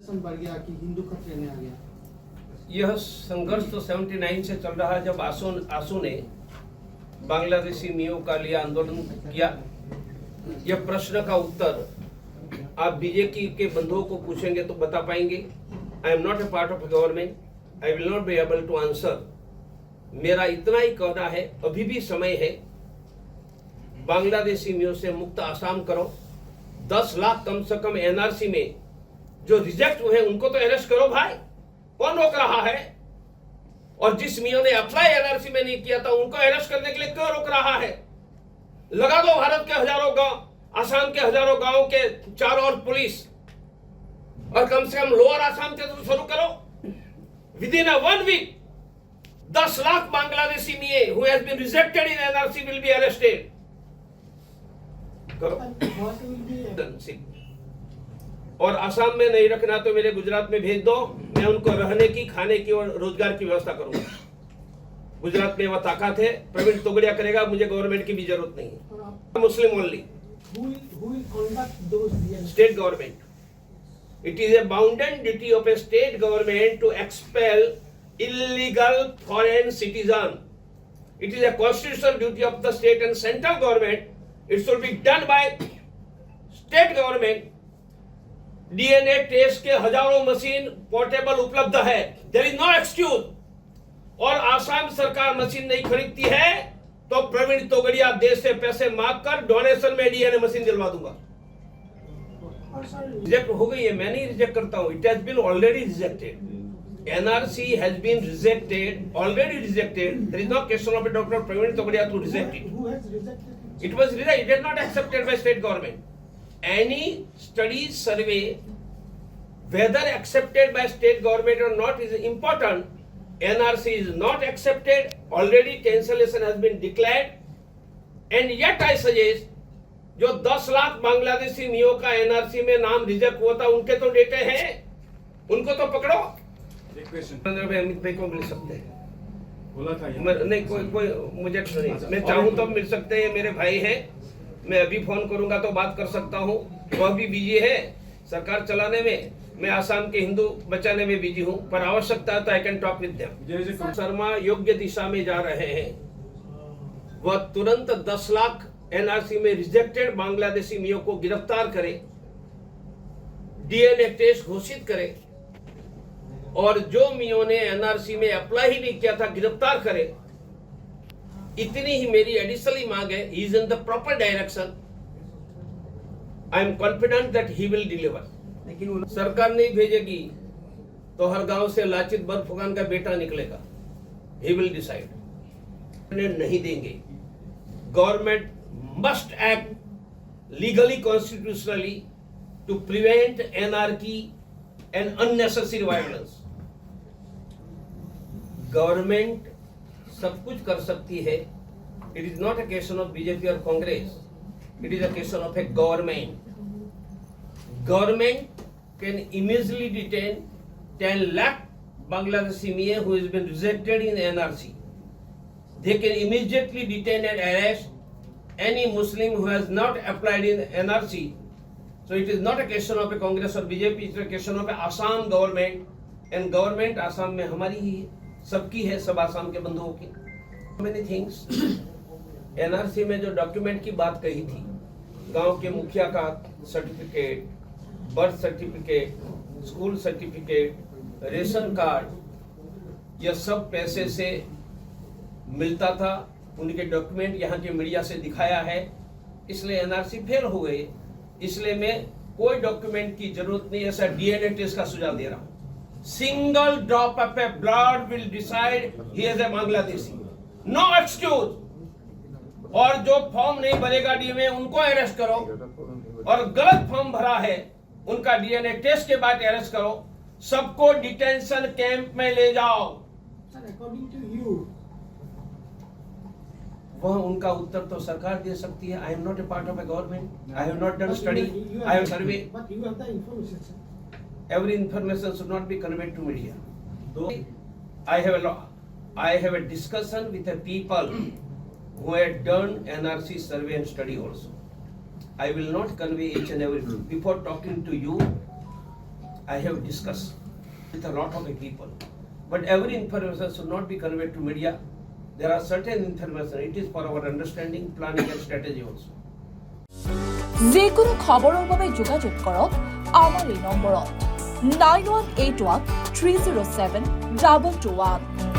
बढ़ गया कि हिंदू खतरे में आ गया। यह संघर्ष तो 79 से चल रहा है, जब आसू ने बांग्लादेशी मियों का लिए आंदोलन किया। यह प्रश्न का उत्तर आप बीजेपी के बंधुओं को पूछेंगे तो बता पाएंगे। I am not a part of government, I will not be able to answer. मेरा इतना ही कहना है, अभी भी समय है, बांग्लादेशी मियों से मुक्त आसाम करो। 10 लाख कम से कम एनआरसी में जो रिजेक्ट हुए उनको तो अरेस्ट करो भाई, कौन रोक रहा है? और जिस मियों ने अप्लाई एनआरसी में नहीं किया था उनको अरेस्ट करने के लिए क्यों रोक रहा है? लगा दो भारत के हजारों गांव, आसाम के हजारों गांवों के चारों ओर पुलिस, और कम से कम लोअर आसाम से तो शुरू करो। Within 1 week 10 lakh Bangladeshi मिये who has been rejected in NRC will be arrested. करो। और आसाम में नहीं रखना तो मेरे गुजरात में भेज दो, मैं उनको रहने की, खाने की और रोजगार की व्यवस्था करूंगा। गुजरात में वह ताकत है, प्रवीण तोगड़िया करेगा, मुझे गवर्नमेंट की भी जरूरत नहीं है। Muslim only, state government. It is a bounden duty of a state government to expel illegal foreign citizen. It is a constitutional duty of the state and central government. It should be done by state government. DNA test के हजारों machine portable उपलब्ध है, there is no excuse. और आसाम सरकार machine नहीं खरीदती है तो प्रवीण तोगड़िया देश से पैसे मांग कर डोनेशन में डीएनए मशीन दिलवा दूंगा। रिजेक्ट हो गई है, मैं नहीं रिजेक्ट करता हूं, it has been already rejected. NRC has been rejected, already rejected. There is no question of doctor Praveen Togadia to reject it. It was rejected, it is not accepted by state government. Any study survey, whether accepted by state government or not, is important. NRC is not accepted, already cancellation has been declared, and yet I suggest, जो 10 लाख बांग्लादेशी मियों का NRC में नाम reject हुआ था, उनके तो डेटे हैं, उनको तो पकड़ो। एक क्वेश्चन अमित भाई को मिल सकते हैं, बोला था नहीं कोई मुझे नहीं, मैं चाहूँ तो मिल सकते हैं, मेरे भाई हैं, मैं अभी फोन करूंगा तो बात कर सकता हूँ। वह भी बिजी है सरकार चलाने में, मैं आसाम के हिंदू बचाने में बिजी हूँ, पर आवश्यकता है तो I can talk with them. Sharma योग्य दिशा में जा रहे हैं, वह तुरंत 10 लाख एनआरसी में रिजेक्टेड बांग्लादेशी मियों को गिरफ्तार करे, डीएनए टेस्ट घोषित करे, और जो मियों ने एनआरसी में अप्लाई ही नहीं किया था गिरफ्तार करे। इतनी ही मेरी एडिशनली मांग है। He is in the proper direction, I am confident that he will deliver. लेकिन सरकार नहीं भेजेगी तो हर गांव से लाचित बर्फुखान का बेटा निकलेगा। ही विल डिसाइड, नहीं देंगे। Government must act legally constitutionally to prevent anarchy and unnecessary violence. Government सब कुछ कर सकती है, it is not a question of BJP और Congress, it is a question of a government. Government can immediately detain 10 lakh Bangladeshi Miye who has been rejected in NRC. They can immediately detain and arrest any Muslim who has not applied in NRC. So it is not a question of a Congress or BJP, it is a question of a Assam government, and government Assam में हमारी ही है, सबकी है, सब आसाम के बंधुओं की। Many things. NRC में जो डॉक्यूमेंट की बात कही थी, गांव के मुखिया का certificate, birth certificate, school certificate, ration card, यह सब पैसे से मिलता था। उनके डॉक्यूमेंट यहाँ के मीडिया से दिखाया है, इसलिए एनआरसी फेल हो गए। इसलिए मैं कोई डॉक्यूमेंट की जरूरत नहीं, ऐसा डीएनए टेस्ट का सुझाव दे रहा हूं। Single drop of a blood will decide he is a Bangladeshi, no excuse. और जो फॉर्म नहीं भरेगा डीएनए उनको अरेस्ट करो, और गलत फॉर्म भरा है उनका डीएनए टेस्ट के बाद अरेस्ट करो। सबको डिटेंशन कैंप में ले जाओ। अकॉर्डिंग टू यू, वह उनका उत्तर तो सरकार दे सकती है। आई am not a part of a government, I have not done study, I have survey. But you have the information sir. Every information should not be conveyed to media. Though I have a discussion with the people who had done NRC survey and study also. I will not convey each and every. Before talking to you, I have discussed with a lot of the people. But every information should not be conveyed to media. There are certain information, it is for our understanding, planning and strategy also. যিকোনো খবৰৰ বাবে যোগাযোগ কৰক আমাৰ এই নম্বৰত 9181 307 2221